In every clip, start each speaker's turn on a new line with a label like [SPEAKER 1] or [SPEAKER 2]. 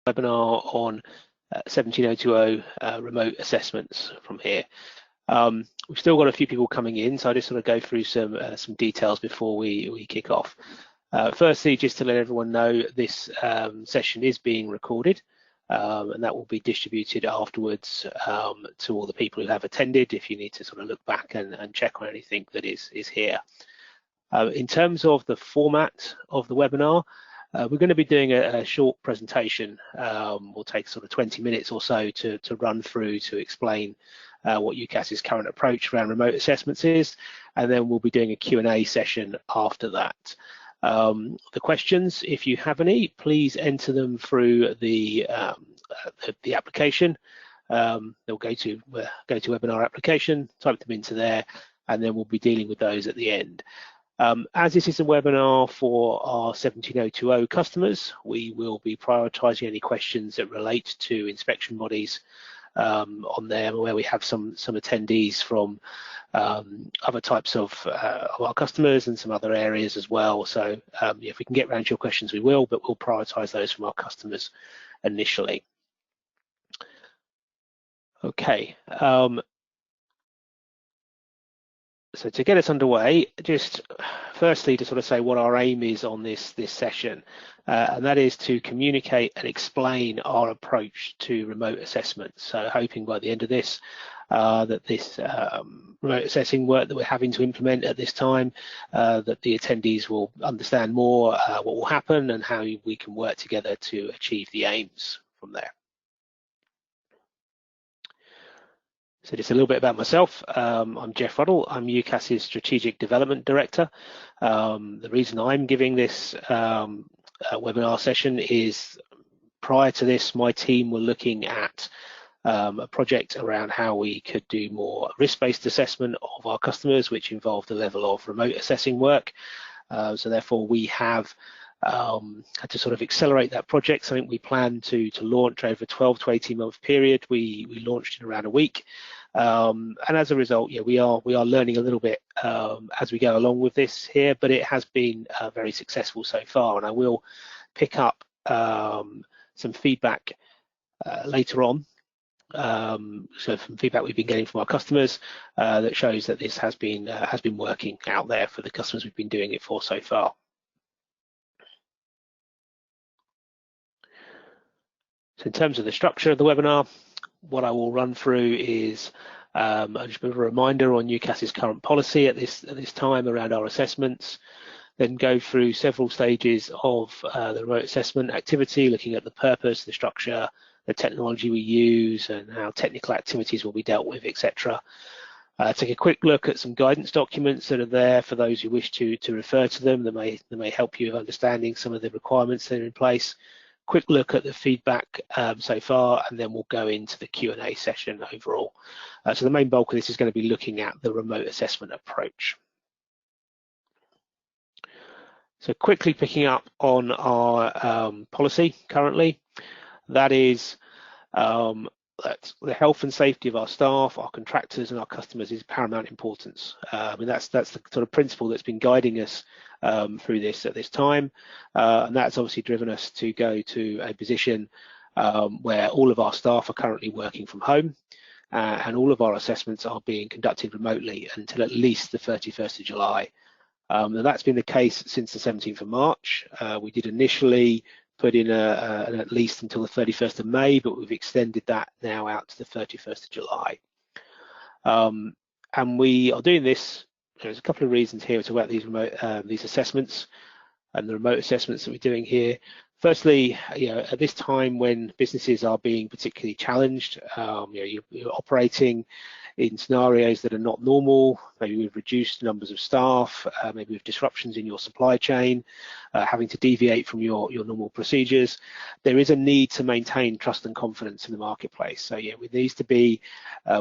[SPEAKER 1] webinar on 17020 remote assessments from here. We've still got a few people coming in, so I just sort of go through some details before we kick off. Firstly, just to let everyone know, this session is being recorded, and that will be distributed afterwards to all the people who have attended, if you need to sort of look back and check on anything that is here. In terms of the format of the webinar, we're going to be doing a short presentation. We'll take sort of 20 minutes or so to run through to explain what UCAS's current approach around remote assessments is, and then we'll be doing a Q&A session after that. The questions, if you have any, please enter them through the application. They'll go to webinar application, type them into there, and then we'll be dealing with those at the end. As this is a webinar for our 17020 customers, we will be prioritising any questions that relate to inspection bodies on there, where we have some attendees from other types of our customers and some other areas as well. So if we can get around to your questions, we will, but we'll prioritise those from our customers initially. Okay. So to get us underway, just firstly to sort of say what our aim is on this session, and that is to communicate and explain our approach to remote assessment. So hoping by the end of this, that this remote assessing work that we're having to implement at this time, that the attendees will understand more what will happen and how we can work together to achieve the aims from there. So just a little bit about myself. I'm Jeff Ruddle. I'm UCAS's Strategic Development Director. The reason I'm giving this webinar session is, prior to this, my team were looking at a project around how we could do more risk-based assessment of our customers, which involved a level of remote assessing work. So therefore we have had to sort of accelerate that project. Something we plan to launch over a 12 to 18 month period. We launched in around a week, and as a result, yeah, we are learning a little bit as we go along with this here, but it has been very successful so far, and I will pick up some feedback later on. So from feedback we've been getting from our customers that shows that this has been working out there for the customers we've been doing it for so far. So in terms of the structure of the webinar, what I will run through is just a reminder on UCAS's current policy at this time around our assessments, then go through several stages of the remote assessment activity, looking at the purpose, the structure, the technology we use, and how technical activities will be dealt with, etc. Take a quick look at some guidance documents that are there for those who wish to refer to them. That may help you with understanding some of the requirements that are in place. Quick look at the feedback so far, and then we'll go into the Q&A session overall. So the main bulk of this is going to be looking at the remote assessment approach. So quickly picking up on our policy currently, that is that the health and safety of our staff, our contractors and our customers is paramount importance. And that's the sort of principle that's been guiding us through this at this time, and that's obviously driven us to go to a position where all of our staff are currently working from home, and all of our assessments are being conducted remotely until at least the 31st of July. And that's been the case since the 17th of March. We did initially put in an at least until the 31st of May, but we've extended that now out to the 31st of July. And we are doing this. There's a couple of reasons here to talk about these assessments and the remote assessments that we're doing here. Firstly, at this time when businesses are being particularly challenged, you're operating in scenarios that are not normal, maybe with reduced numbers of staff, maybe with disruptions in your supply chain, having to deviate from your normal procedures. There is a need to maintain trust and confidence in the marketplace. So yeah, it needs to be,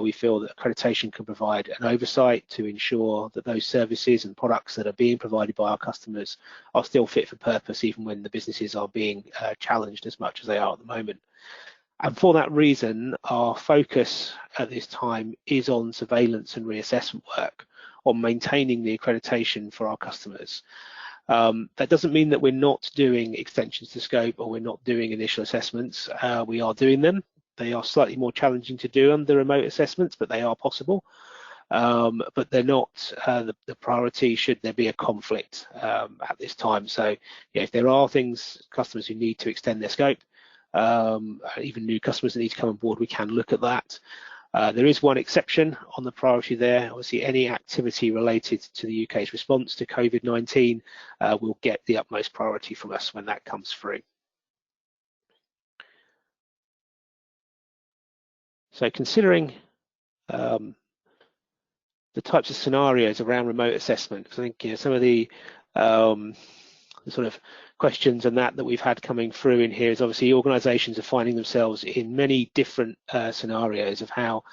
[SPEAKER 1] we feel that accreditation can provide an oversight to ensure that those services and products that are being provided by our customers are still fit for purpose, even when the businesses are being challenged as much as they are at the moment. And for that reason, our focus at this time is on surveillance and reassessment work, on maintaining the accreditation for our customers. That doesn't mean that we're not doing extensions to scope or we're not doing initial assessments. We are doing them. They are slightly more challenging to do under remote assessments, but they are possible. But they're not the priority should there be a conflict at this time. So yeah, if there are customers who need to extend their scope, even new customers that need to come on board, we can look at that. There is one exception on the priority there. Obviously, any activity related to the UK's response to COVID-19 will get the utmost priority from us when that comes through. So considering the types of scenarios around remote assessment, I think some of the sort of questions and that we've had coming through in here is obviously organisations are finding themselves in many different scenarios of how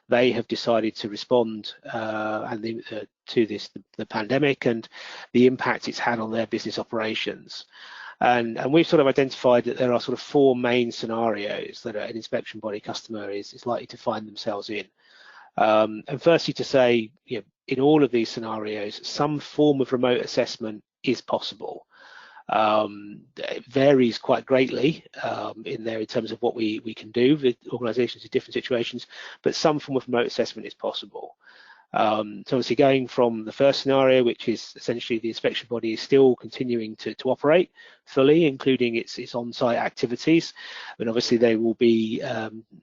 [SPEAKER 1] they have decided to respond to the pandemic and the impact it's had on their business operations. And we've sort of identified that there are sort of 4 main scenarios that an inspection body customer is likely to find themselves in. And firstly to say, in all of these scenarios, some form of remote assessment is possible. It varies quite greatly in terms of what we can do with organisations in different situations, but some form of remote assessment is possible. So obviously going from the first scenario, which is essentially the inspection body is still continuing to operate fully, including its on-site activities, and obviously they will be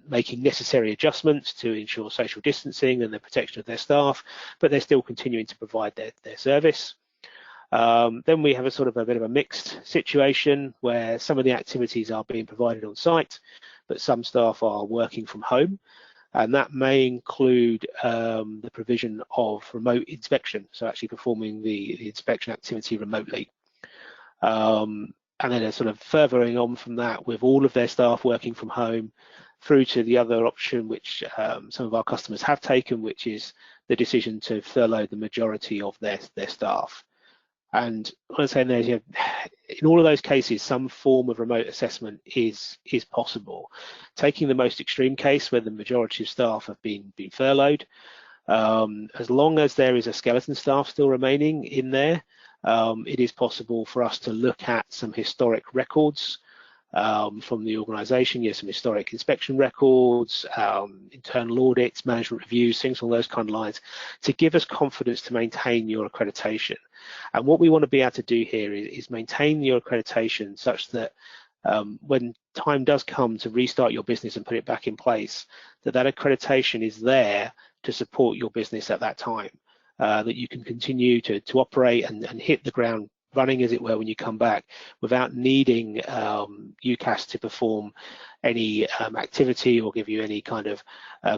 [SPEAKER 1] making necessary adjustments to ensure social distancing and the protection of their staff, but they're still continuing to provide their service. Then we have a bit of a mixed situation where some of the activities are being provided on site, but some staff are working from home. And that may include the provision of remote inspection, so actually performing the inspection activity remotely. And then sort of furthering on from that, with all of their staff working from home, through to the other option, which some of our customers have taken, which is the decision to furlough the majority of their staff. And what I'm saying there is, in all of those cases, some form of remote assessment is possible. Taking the most extreme case where the majority of staff have been furloughed, as long as there is a skeleton staff still remaining in there, it is possible for us to look at some historic records from the organisation, some historic inspection records, internal audits, management reviews, things along those kind of lines, to give us confidence to maintain your accreditation. And what we want to be able to do here is maintain your accreditation such that when time does come to restart your business and put it back in place, that accreditation is there to support your business at that time, that you can continue to operate and hit the ground running, as it were, when you come back, without needing UCAS to perform any activity or give you any kind of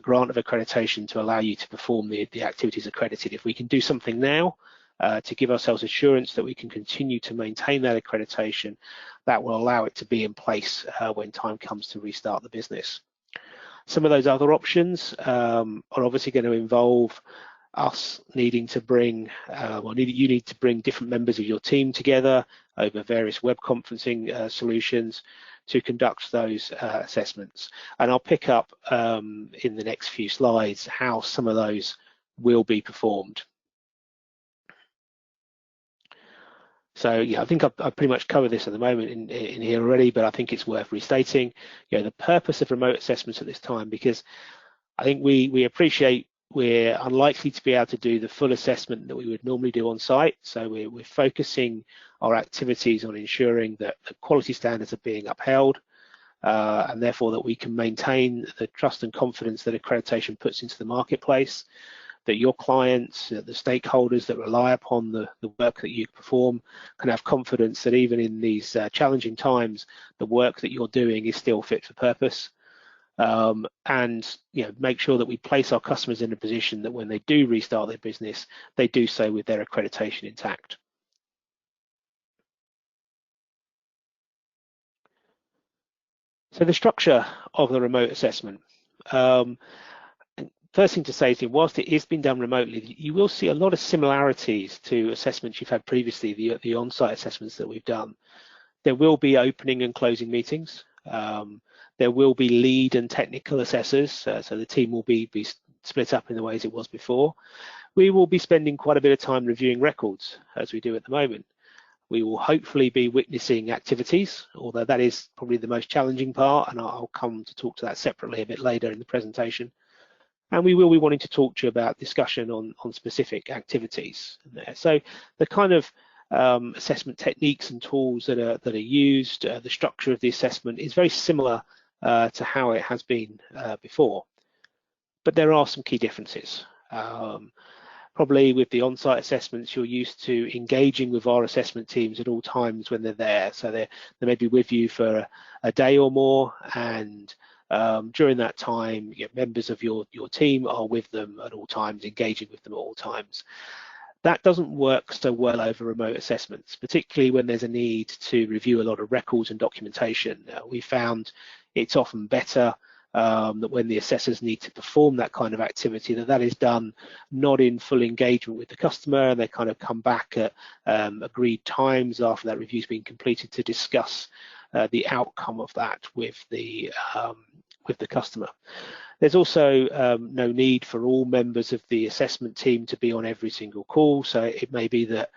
[SPEAKER 1] grant of accreditation to allow you to perform the activities accredited. If we can do something now to give ourselves assurance that we can continue to maintain that accreditation, that will allow it to be in place when time comes to restart the business. Some of those other options are obviously going to involve us needing to bring, you need to bring different members of your team together over various web conferencing solutions to conduct those assessments. And I'll pick up in the next few slides how some of those will be performed. So yeah, I think I've pretty much covered this at the moment in here already, but I think it's worth restating, the purpose of remote assessments at this time, because I think we appreciate we're unlikely to be able to do the full assessment that we would normally do on site. So we're focusing our activities on ensuring that the quality standards are being upheld, and therefore that we can maintain the trust and confidence that accreditation puts into the marketplace, that your clients, the stakeholders that rely upon the work that you perform can have confidence that even in these challenging times, the work that you're doing is still fit for purpose. And make sure that we place our customers in a position that when they do restart their business, they do so with their accreditation intact. So the structure of the remote assessment. First thing to say is, whilst it is being done remotely, you will see a lot of similarities to assessments you've had previously, the on-site assessments that we've done. There will be opening and closing meetings. There will be lead and technical assessors, so the team will be split up in the ways it was before. We will be spending quite a bit of time reviewing records, as we do at the moment. we will hopefully be witnessing activities, although that is probably the most challenging part, and I'll come to talk to that separately a bit later in the presentation. And we will be wanting to talk to you about discussion on specific activities there. So the kind of assessment techniques and tools that are used, the structure of the assessment is very similar to how it has been before. But there are some key differences. Probably with the on-site assessments, you're used to engaging with our assessment teams at all times when they're there. So they may be with you for a day or more, and during that time, members of your team are with them at all times, engaging with them at all times. That doesn't work so well over remote assessments, particularly when there's a need to review a lot of records and documentation. We found it's often better that when the assessors need to perform that kind of activity, that is done not in full engagement with the customer, and they kind of come back at agreed times after that review's been completed to discuss the outcome of that with the customer. There's also no need for all members of the assessment team to be on every single call, so it may be that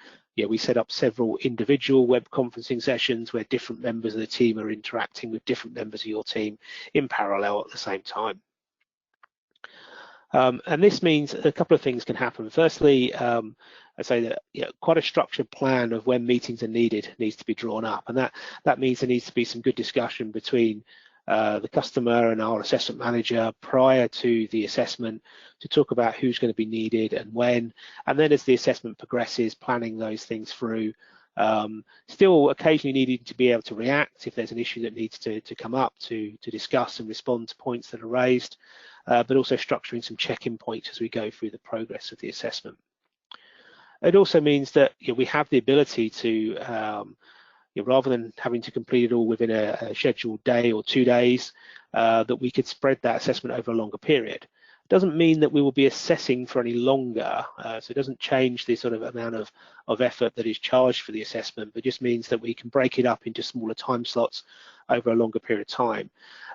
[SPEAKER 1] we set up several individual web conferencing sessions where different members of the team are interacting with different members of your team in parallel at the same time. And this means a couple of things can happen. Firstly, I say that quite a structured plan of when meetings are needed needs to be drawn up, and that means there needs to be some good discussion between the customer and our assessment manager prior to the assessment to talk about who's going to be needed and when, and then as the assessment progresses, planning those things through, still occasionally needing to be able to react if there's an issue that needs to come up to discuss and respond to points that are raised, but also structuring some check-in points as we go through the progress of the assessment. It also means that we have the ability to rather than having to complete it all within a scheduled day or 2 days, that we could spread that assessment over a longer period. It doesn't mean that we will be assessing for any longer, so it doesn't change the sort of amount of effort that is charged for the assessment, but just means that we can break it up into smaller time slots over a longer period of time.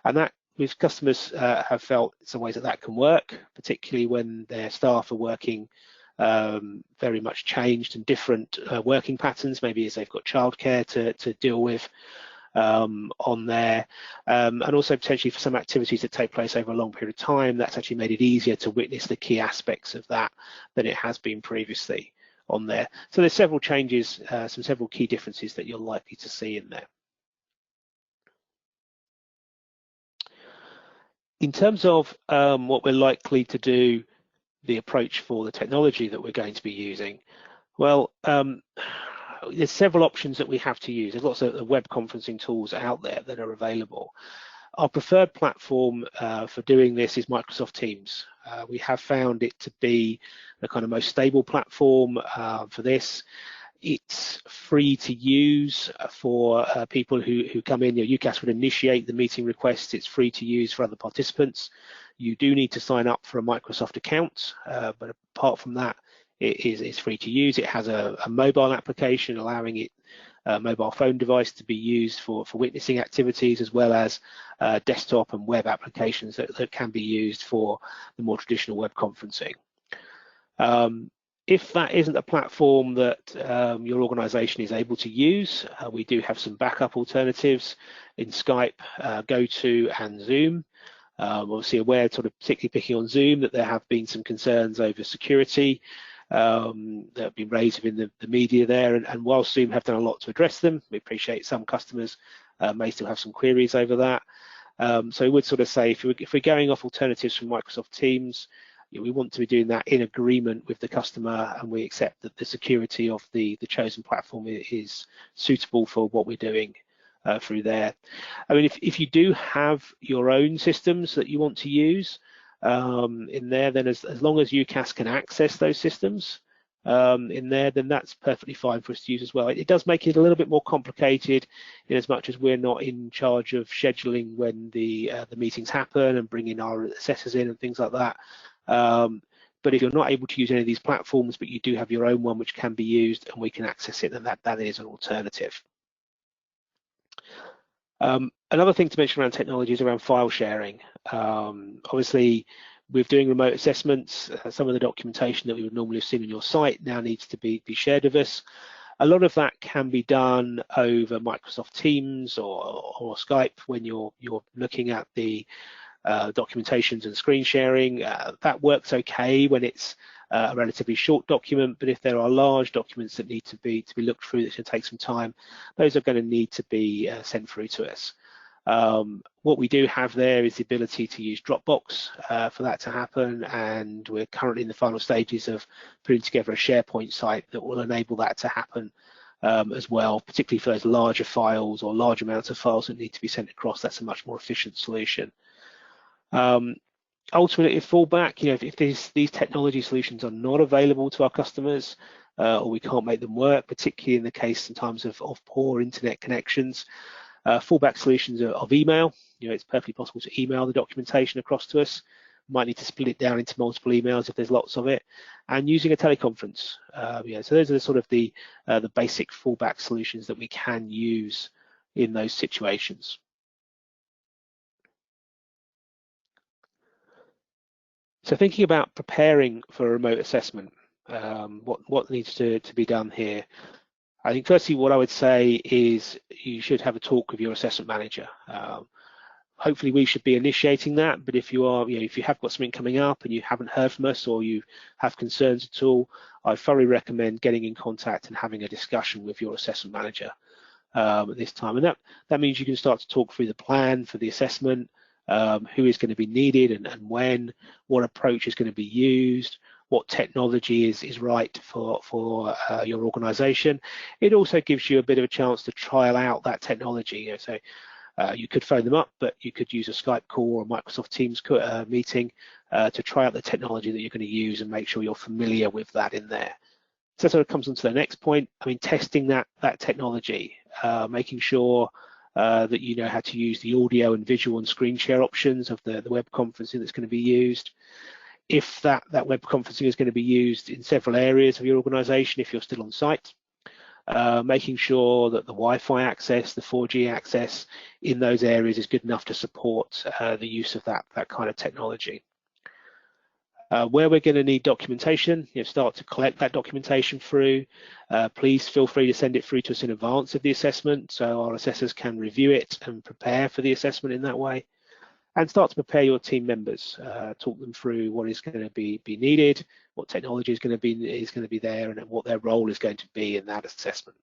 [SPEAKER 1] And that, with customers have felt in some ways that can work, particularly when their staff are working very much changed and different working patterns, maybe as they've got childcare to deal with on there, and also potentially for some activities that take place over a long period of time, that's actually made it easier to witness the key aspects of that than it has been previously on there. So there's several changes, several key differences that you're likely to see in there. In terms of what we're likely to do, the approach for the technology that we're going to be using, well, there's several options that we have to use. There's lots of web conferencing tools out there that are available. Our preferred platform for doing this is Microsoft Teams. We have found it to be the kind of most stable platform for this. It's free to use for people who come in. UCAS would initiate the meeting requests. It's free to use for other participants. You do need to sign up for a Microsoft account, but apart from that, it's free to use. It has a mobile application allowing it a mobile phone device to be used for witnessing activities, as well as desktop and web applications that can be used for the more traditional web conferencing. If that isn't a platform that your organization is able to use, we do have some backup alternatives in Skype, GoTo and Zoom. Obviously aware, sort of particularly picking on Zoom, that there have been some concerns over security that have been raised within the media there, and while Zoom have done a lot to address them, we appreciate some customers may still have some queries over that. So we would sort of say if we're going off alternatives from Microsoft Teams, we want to be doing that in agreement with the customer, and we accept that the security of the chosen platform is suitable for what we're doing through there. I mean, if you do have your own systems that you want to use in there, then as long as UCAS can access those systems in there, then that's perfectly fine for us to use as well. It does make it a little bit more complicated in as much as we're not in charge of scheduling when the meetings happen and bringing our assessors in and things like that. But if you're not able to use any of these platforms, but you do have your own one which can be used and we can access it, then that is an alternative. Another thing to mention around technology is around file sharing. Obviously, with doing remote assessments, some of the documentation that we would normally have seen on your site now needs to be shared with us. A lot of that can be done over Microsoft Teams or Skype when you're looking at the documentations and screen sharing. That works okay when it's a relatively short document, but if there are large documents that need to be looked through, that should take some time, those are going to need to be sent through to us. What we do have there is the ability to use Dropbox for that to happen, and we're currently in the final stages of putting together a SharePoint site that will enable that to happen as well, particularly for those larger files or large amounts of files that need to be sent across. That's a much more efficient solution. Ultimately, fallback, if these technology solutions are not available to our customers, or we can't make them work, particularly in the case sometimes of poor internet connections, fallback solutions of email. It's perfectly possible to email the documentation across to us. Might need to split it down into multiple emails if there's lots of it, and using a teleconference. So those are the sort of the basic fallback solutions that we can use in those situations. So thinking about preparing for a remote assessment, what needs to be done here? I think firstly, what I would say is you should have a talk with your assessment manager. Hopefully we should be initiating that, but if you are, if you have got something coming up and you haven't heard from us or you have concerns at all, I thoroughly recommend getting in contact and having a discussion with your assessment manager at this time. And that means you can start to talk through the plan for the assessment, who is going to be needed and when, what approach is going to be used, what technology is right for your organization. It also gives you a bit of a chance to trial out that technology. So you could phone them up, but you could use a Skype call or a Microsoft Teams meeting to try out the technology that you're going to use and make sure you're familiar with that in there. So that sort of comes on to the next point. I mean, testing that technology, making sure that you know how to use the audio and visual and screen share options of the web conferencing that's going to be used. If that web conferencing is going to be used in several areas of your organization, if you're still on site, making sure that the Wi-Fi access, the 4G access in those areas is good enough to support the use of that kind of technology. Where we're going to need documentation, start to collect that documentation through. Please feel free to send it through to us in advance of the assessment so our assessors can review it and prepare for the assessment in that way. And start to prepare your team members, talk them through what is going to be needed, what technology is going to be there, and what their role is going to be in that assessment.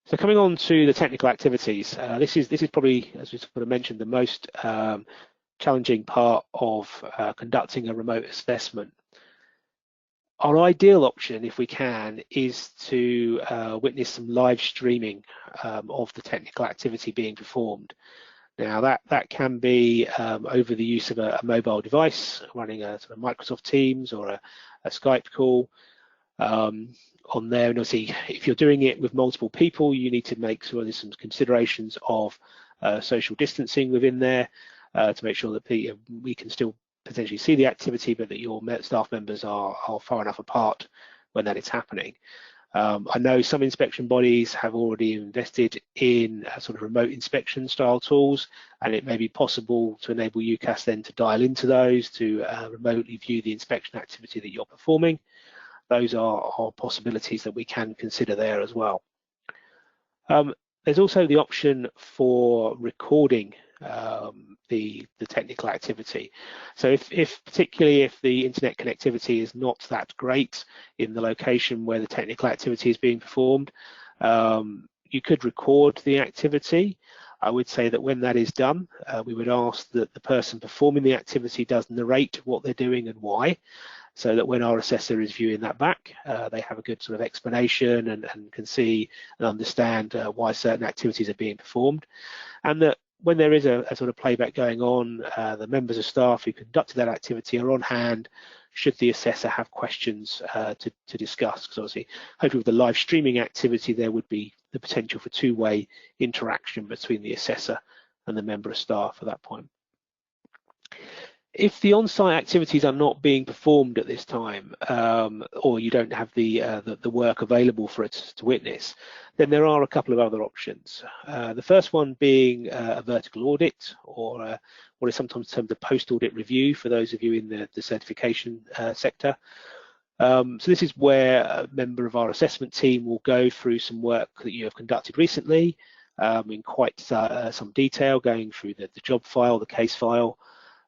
[SPEAKER 1] So coming on to the technical activities, this is probably, as we sort of mentioned, the most challenging part of conducting a remote assessment. Our ideal option, if we can, is to witness some live streaming of the technical activity being performed. Now that can be over the use of a mobile device, running a sort of Microsoft Teams or a Skype call on there. And obviously, if you're doing it with multiple people, you need to make sure there's some considerations of social distancing within there to make sure that we can still potentially see the activity, but that your staff members are far enough apart when that is happening. I know some inspection bodies have already invested in sort of remote inspection style tools, and it may be possible to enable UCAS then to dial into those to remotely view the inspection activity that you're performing. Those are possibilities that we can consider there as well. There's also the option for recording the technical activity. So particularly if the internet connectivity is not that great in the location where the technical activity is being performed, you could record the activity. I would say that when that is done, we would ask that the person performing the activity does narrate what they're doing and why, so that when our assessor is viewing that back, they have a good sort of explanation and can see and understand why certain activities are being performed. And that when there is a sort of playback going on, the members of staff who conducted that activity are on hand should the assessor have questions to discuss. Because obviously, hopefully with the live streaming activity, there would be the potential for two-way interaction between the assessor and the member of staff at that point. If the on-site activities are not being performed at this time, or you don't have the work available for it to witness, then there are a couple of other options. The first one being a vertical audit, or what is sometimes termed a post-audit review for those of you in the certification sector. So this is where a member of our assessment team will go through some work that you have conducted recently in quite some detail, going through the job file, the case file,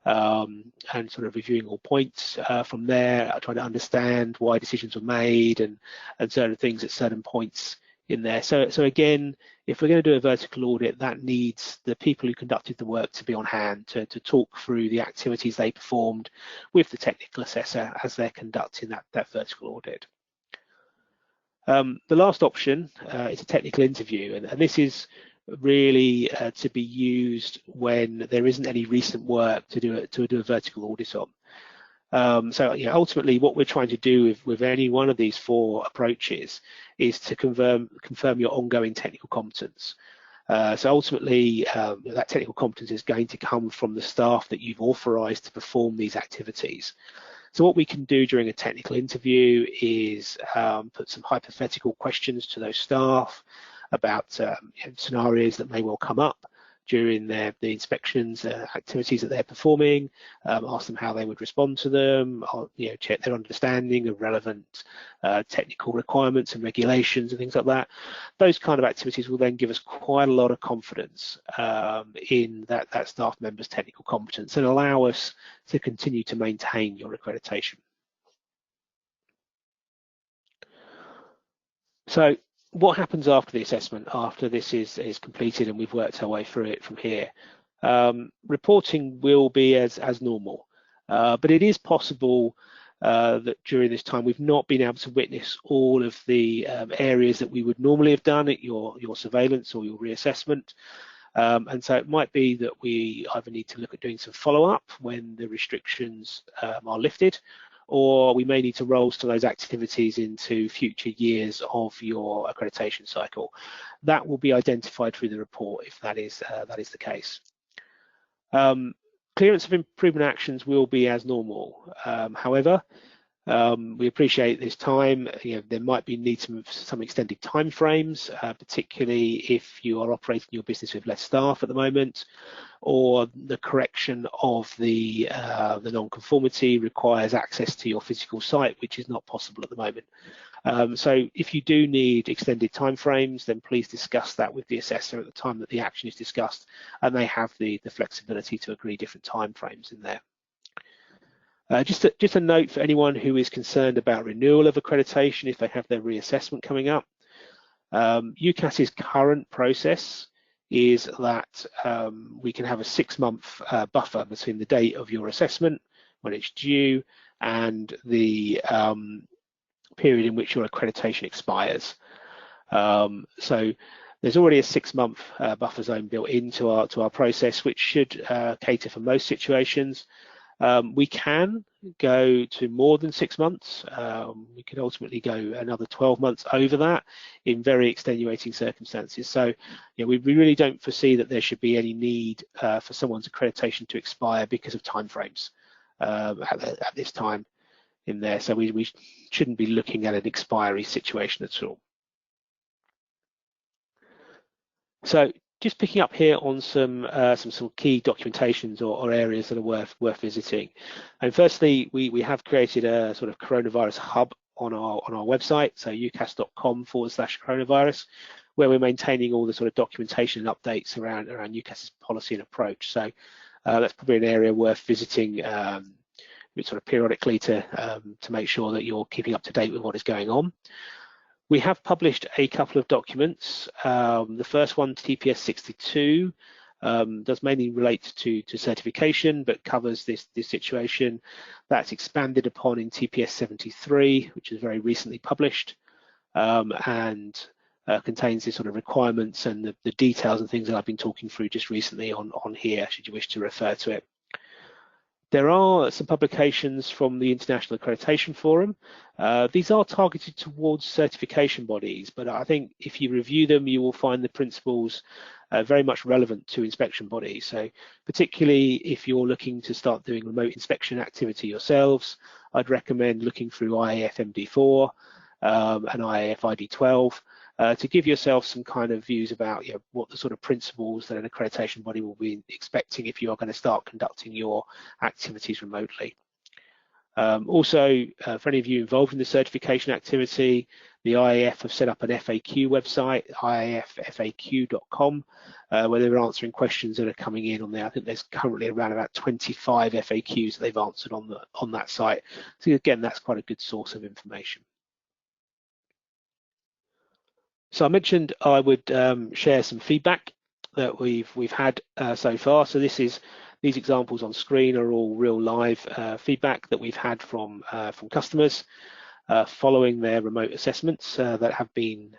[SPEAKER 1] and sort of reviewing all points from there, trying to understand why decisions were made and certain things at certain points in there. So again, if we're going to do a vertical audit, that needs the people who conducted the work to be on hand to talk through the activities they performed with the technical assessor as they're conducting that vertical audit. The last option is a technical interview, and this is really to be used when there isn't any recent work to do a vertical audit on. So ultimately what we're trying to do with any one of these 4 approaches is to confirm your ongoing technical competence. So ultimately that technical competence is going to come from the staff that you've authorised to perform these activities. So what we can do during a technical interview is put some hypothetical questions to those staff about scenarios that may well come up during the inspections activities that they're performing, ask them how they would respond to them, check their understanding of relevant technical requirements and regulations and things like that. Those kind of activities will then give us quite a lot of confidence in that staff member's technical competence and allow us to continue to maintain your accreditation. So what happens after the assessment, after this is completed and we've worked our way through it from here? Reporting will be as normal, but it is possible that during this time we've not been able to witness all of the areas that we would normally have done at your surveillance or your reassessment. And so it might be that we either need to look at doing some follow-up when the restrictions are lifted, or we may need to roll some of those activities into future years of your accreditation cycle. That will be identified through the report if that is the case. Clearance of improvement actions will be as normal. However, we appreciate this time. There might be need some extended time frames, particularly if you are operating your business with less staff at the moment, or the correction of the non-conformity requires access to your physical site, which is not possible at the moment. So if you do need extended time frames, then please discuss that with the assessor at the time that the action is discussed, and they have the flexibility to agree different time frames in there. Just a note for anyone who is concerned about renewal of accreditation if they have their reassessment coming up. UKAS's current process is that we can have a 6-month buffer between the date of your assessment, when it's due, and the period in which your accreditation expires. So there's already a 6-month buffer zone built into our process, which should cater for most situations. We can go to more than 6 months. We could ultimately go another 12 months over that in very extenuating circumstances. So we really don't foresee that there should be any need for someone's accreditation to expire because of timeframes at this time in there. So we shouldn't be looking at an expiry situation at all. So just picking up here on some key documentations or areas that are worth visiting. And firstly, we have created a sort of coronavirus hub on our website, so ukas.com/coronavirus, where we're maintaining all the sort of documentation and updates around UKAS's policy and approach. So that's probably an area worth visiting sort of periodically to make sure that you're keeping up to date with what is going on. We have published a couple of documents. The first one, TPS 62, does mainly relate to certification, but covers this situation. That's expanded upon in TPS 73, which is very recently published, and contains the sort of requirements and the details and things that I've been talking through just recently on here, should you wish to refer to it. There are some publications from the International Accreditation Forum. These are targeted towards certification bodies, but I think if you review them, you will find the principles very much relevant to inspection bodies. So particularly if you're looking to start doing remote inspection activity yourselves, I'd recommend looking through IAF MD4 and IAF ID12 to give yourself some kind of views about what the sort of principles that an accreditation body will be expecting if you are going to start conducting your activities remotely. Also, for any of you involved in the certification activity, the IAF have set up an FAQ website, iaffaq.com, where they're answering questions that are coming in on there. I think there's currently around about 25 FAQs that they've answered on that site. So again, that's quite a good source of information. So I mentioned I would share some feedback that we've had so far. So these examples on screen are all real live feedback that we've had from customers following their remote assessments that have been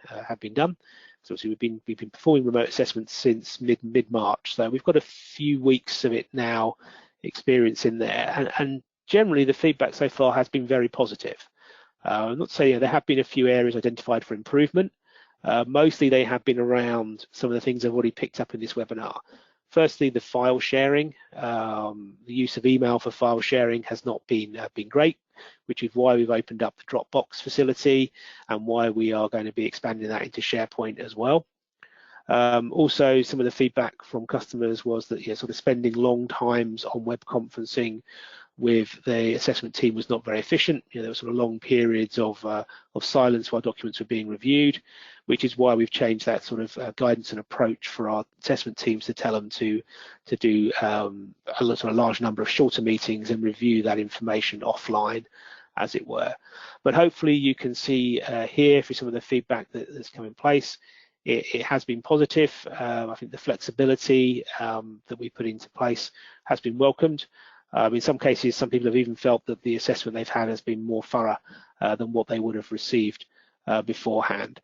[SPEAKER 1] done. So obviously we've been performing remote assessments since mid-March. So we've got a few weeks of it now experience in there, and generally the feedback so far has been very positive. I'm not saying there have been a few areas identified for improvement. Mostly they have been around some of the things I've already picked up in this webinar. Firstly, the file sharing. The use of email for file sharing has not been great, which is why we've opened up the Dropbox facility and why we are going to be expanding that into SharePoint as well. Also, some of the feedback from customers was that sort of spending long times on web conferencing with the assessment team was not very efficient. There were sort of long periods of silence while documents were being reviewed, which is why we've changed that sort of guidance and approach for our assessment teams to tell them to do a large number of shorter meetings and review that information offline, as it were. But hopefully you can see here through some of the feedback that's come in place, it has been positive. I think the flexibility that we put into place has been welcomed. In some cases, some people have even felt that the assessment they've had has been more thorough than what they would have received beforehand.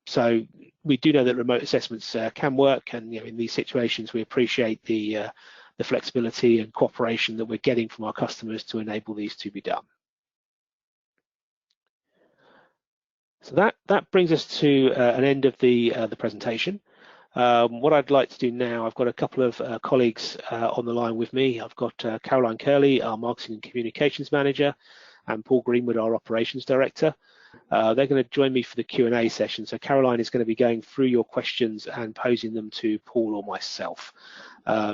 [SPEAKER 1] So we do know that remote assessments can work, and in these situations we appreciate the flexibility and cooperation that we're getting from our customers to enable these to be done. So that brings us to an end of the presentation. What I'd like to do now, I've got a couple of colleagues on the line with me. I've got Caroline Curley, our Marketing and Communications Manager, and Paul Greenwood, our Operations Director. They're going to join me for the Q&A session. So Caroline is going to be going through your questions and posing them to Paul or myself.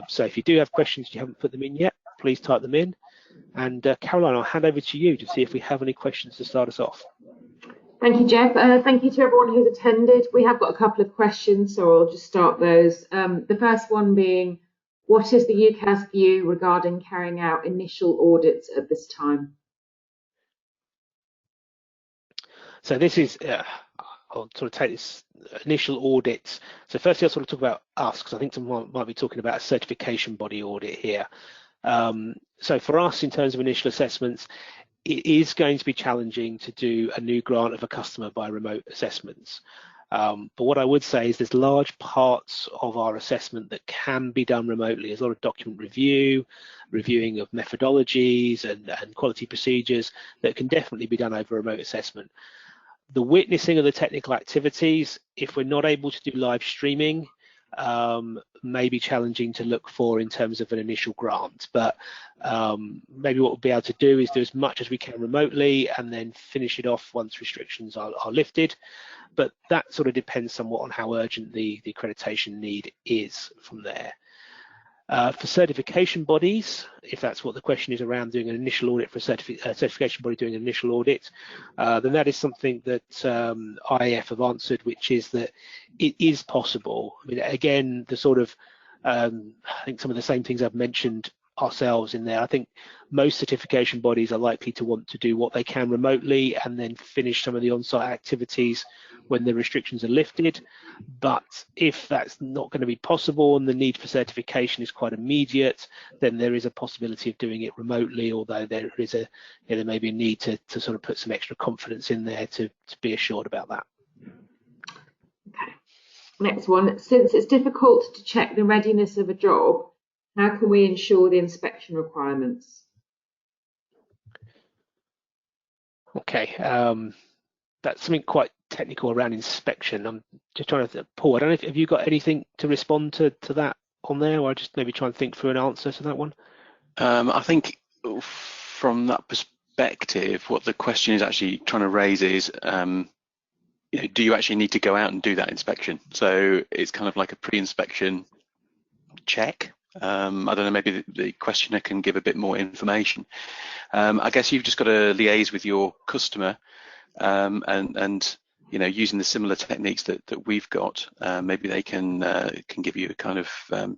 [SPEAKER 1] So if you do have questions, you haven't put them in yet, please type them in. And Caroline, I'll hand over to you to see if we have any questions to start us off.
[SPEAKER 2] Thank you, Jeff. Thank you to everyone who's attended. We have got a couple of questions, so I'll just start those. The first one being, what is the UCAS view regarding carrying out initial audits at this time?
[SPEAKER 1] So this is, I'll sort of take this initial audit. So firstly, I'll sort of talk about us, because I think someone might be talking about a certification body audit here. So for us, in terms of initial assessments, it is going to be challenging to do a new grant of a customer by remote assessments. But what I would say is there's large parts of our assessment that can be done remotely. There's a lot of document review, reviewing of methodologies and quality procedures that can definitely be done over remote assessment. The witnessing of the technical activities, if we're not able to do live streaming, may be challenging to look for in terms of an initial grant, but maybe what we'll be able to do is do as much as we can remotely and then finish it off once restrictions are lifted. But that sort of depends somewhat on how urgent the accreditation need is from there. For certification bodies, if that's what the question is around doing an initial audit for a certification body doing an initial audit, then that is something that IAF have answered, which is that it is possible. I mean, again, the sort of, I think some of the same things I've mentioned ourselves in there. I think most certification bodies are likely to want to do what they can remotely and then finish some of the on-site activities when the restrictions are lifted. But if that's not going to be possible and the need for certification is quite immediate, then there is a possibility of doing it remotely, although there is there may be a need to sort of put some extra confidence in there to be assured about that.
[SPEAKER 2] Okay. Next one. Since it's difficult to check the readiness of a job, how can we ensure the inspection requirements?
[SPEAKER 1] Okay, that's something quite technical around inspection. I'm just trying to, Paul, I don't know if have you got anything to respond to that on there, or I just maybe try and think through an answer to that one?
[SPEAKER 3] I think from that perspective, what the question is actually trying to raise is, do you actually need to go out and do that inspection? So it's kind of like a pre-inspection check. I don't know, maybe the questioner can give a bit more information. I guess you've just got to liaise with your customer and using the similar techniques that we've got, maybe they can give you a kind of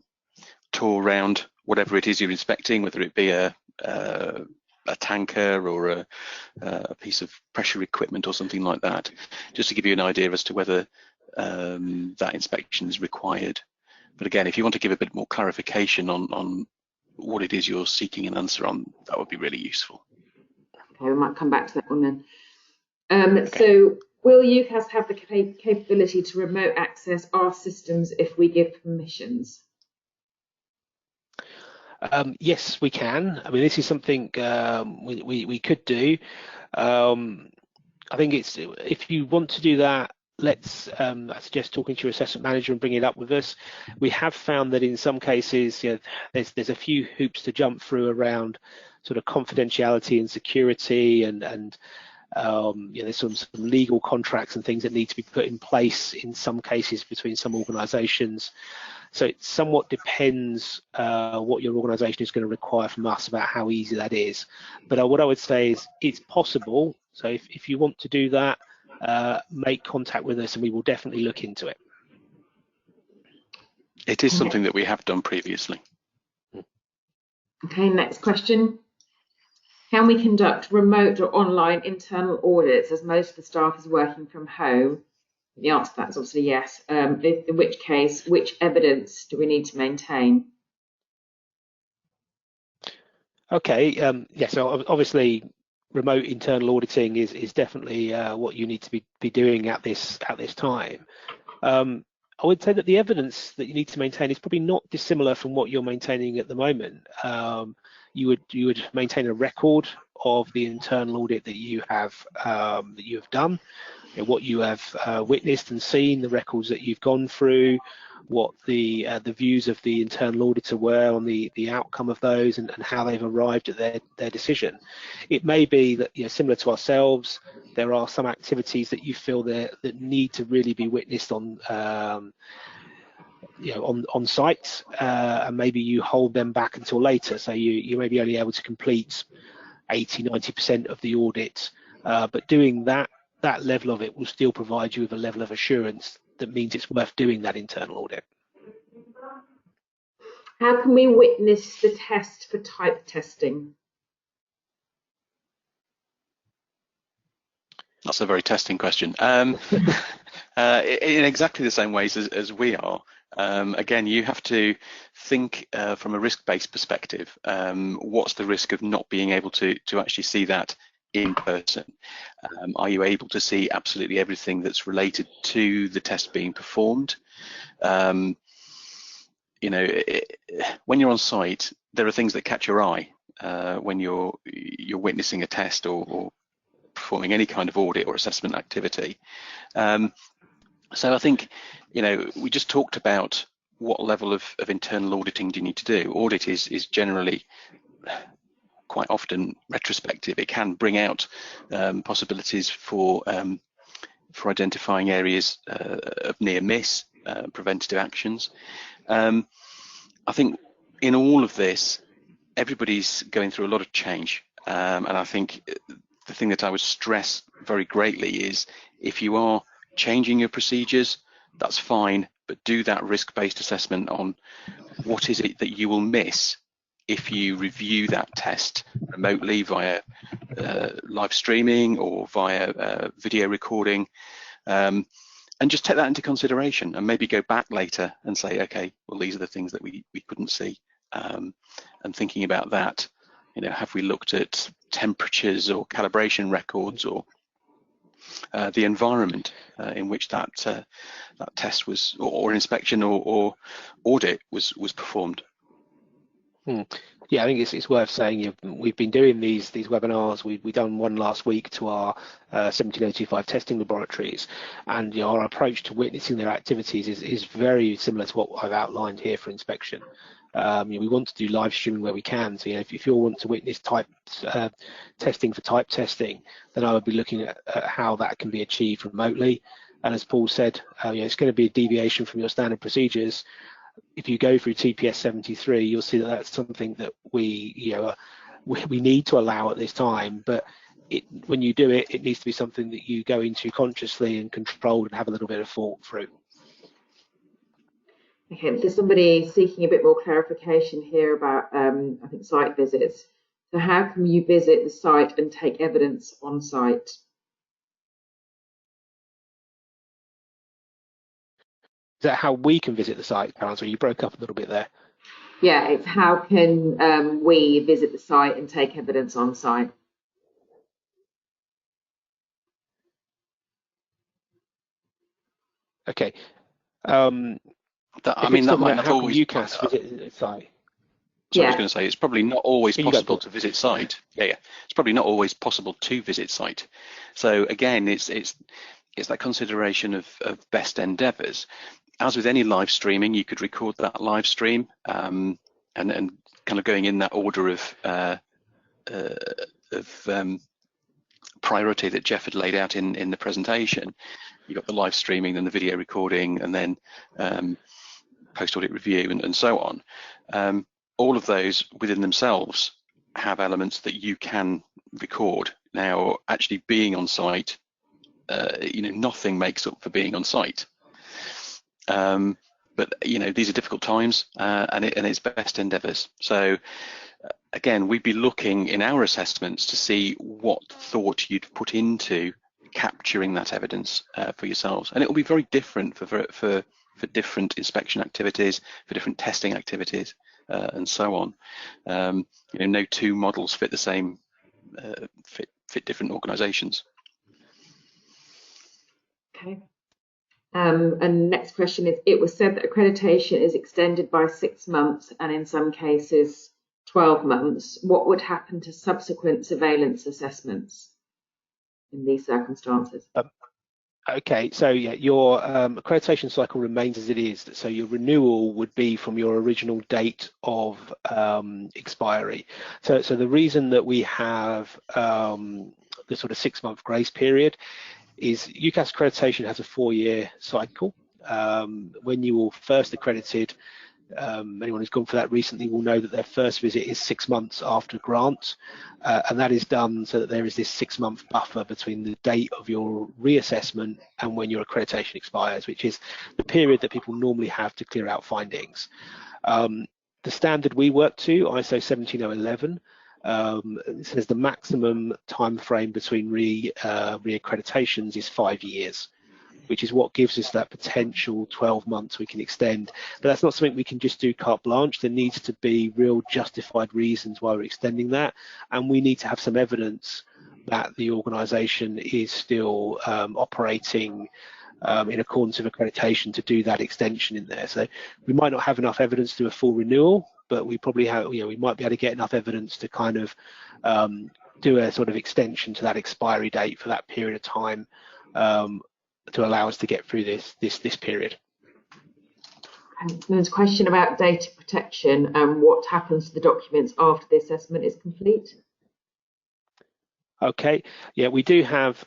[SPEAKER 3] tour around whatever it is you're inspecting, whether it be a tanker or a piece of pressure equipment or something like that, just to give you an idea as to whether that inspection is required. But again, if you want to give a bit more clarification on what it is you're seeking an answer on, that would be really useful.
[SPEAKER 2] Okay, we might come back to that one then. Okay. So will UCAS have the capability to remote access our systems if we give permissions?
[SPEAKER 1] Yes, we can. I mean, this is something we could do. I think if you want to do that, I suggest talking to your assessment manager and bringing it up with us. We have found that in some cases, there's a few hoops to jump through around sort of confidentiality and security, and there's some legal contracts and things that need to be put in place in some cases between some organisations. So it somewhat depends what your organisation is going to require from us about how easy that is. But what I would say is it's possible. So if you want to do that, make contact with us and we will definitely look into it.
[SPEAKER 3] It is something that we have done previously.
[SPEAKER 2] Okay, next question. Can we conduct remote or online internal audits as most of the staff is working from home? The answer to that is obviously yes. In which case, which evidence do we need to maintain?
[SPEAKER 1] Okay, so obviously remote internal auditing is definitely what you need to be doing at this time. I would say that the evidence that you need to maintain is probably not dissimilar from what you're maintaining at the moment. You would maintain a record of the internal audit that you have done, what you have witnessed and seen, the records that you've gone through, what the views of the internal auditor were on the outcome of those, and how they've arrived at their decision. It may be that, similar to ourselves, there are some activities that you feel that need to really be witnessed on on site, and maybe you hold them back until later. So you may be only able to complete 80–90% of the audit, but doing that level of it will still provide you with a level of assurance that means it's worth doing that internal audit.
[SPEAKER 2] How can we witness the test for type testing?
[SPEAKER 3] That's a very testing question. In exactly the same ways as we are. Again, you have to think from a risk-based perspective. What's the risk of not being able to actually see that in person? Are you able to see absolutely everything that's related to the test being performed? When you're on site, there are things that catch your eye when you're witnessing a test or performing any kind of audit or assessment activity. So I think, we just talked about what level of internal auditing do you need to do. Audit is generally quite often retrospective. It can bring out possibilities for identifying areas of near miss, preventative actions. I think in all of this, everybody's going through a lot of change, and I think the thing that I would stress very greatly is if you are changing your procedures, that's fine, but do that risk-based assessment on what is it that you will miss if you review that test remotely via live streaming or via video recording, and just take that into consideration and maybe go back later and say, okay, well, these are the things that we couldn't see, and thinking about that, have we looked at temperatures or calibration records or the environment in which that test was, or inspection or audit was performed.
[SPEAKER 1] Yeah, I think it's worth saying we've been doing these webinars. We've done one last week to our 17025 testing laboratories, and our approach to witnessing their activities is very similar to what I've outlined here for inspection. We want to do live streaming where we can. So if you want to witness type testing for type testing, then I would be looking at how that can be achieved remotely. And as Paul said, it's going to be a deviation from your standard procedures. if you go through TPS 73, you'll see that that's something that we need to allow at this time. But when you do it, it needs to be something that you go into consciously and controlled and have a little bit of thought through.
[SPEAKER 2] Okay, there's somebody seeking a bit more clarification here about, I think, site visits. So how can you visit the site and take evidence on site?
[SPEAKER 1] Is that how we can visit the site, Karen? You broke up a little bit there.
[SPEAKER 2] Yeah, it's how can we visit the site and take evidence on site?
[SPEAKER 1] Okay.
[SPEAKER 3] I mean, that might not always.
[SPEAKER 1] UCAS visit the site.
[SPEAKER 3] So I was going to say it's probably not always possible to visit site. Yeah, it's probably not always possible to visit site. So again, it's that consideration of best endeavours. As with any live streaming, you could record that live stream and kind of going in that order of priority that Jeff had laid out in the presentation. You got the live streaming, then the video recording, and then post-audit review, and so on. All of those within themselves have elements that you can record. Now, actually being on site, nothing makes up for being on site. But these are difficult times, and it's best endeavours. So again, we'd be looking in our assessments to see what thought you'd put into capturing that evidence for yourselves, and it will be very different for different inspection activities, for different testing activities, and so on. No two models fit the same, fit different organisations.
[SPEAKER 2] Okay. And next question is, it was said that accreditation is extended by 6 months and in some cases 12 months. What would happen to subsequent surveillance assessments in these circumstances?
[SPEAKER 1] Okay, so yeah, your accreditation cycle remains as it is. So your renewal would be from your original date of expiry. So the reason that we have the sort of 6-month grace period is UCAS accreditation has a 4-year cycle. When you were first accredited, anyone who's gone for that recently will know that their first visit is 6 months after grant, and that is done so that there is this 6-month buffer between the date of your reassessment and when your accreditation expires, which is the period that people normally have to clear out findings. The standard we work to, ISO 17011, it says the maximum time frame between re-accreditations is 5 years, which is what gives us that potential 12 months we can extend. But that's not something we can just do carte blanche. There needs to be real justified reasons why we're extending that, and we need to have some evidence that the organisation is still operating in accordance with accreditation to do that extension in there. So we might not have enough evidence to do a full renewal, but we probably have, we might be able to get enough evidence to kind of do a sort of extension to that expiry date for that period of time to allow us to get through this period.
[SPEAKER 2] There's a question about data protection and what happens to the documents after the assessment is complete.
[SPEAKER 1] Okay, yeah, we do have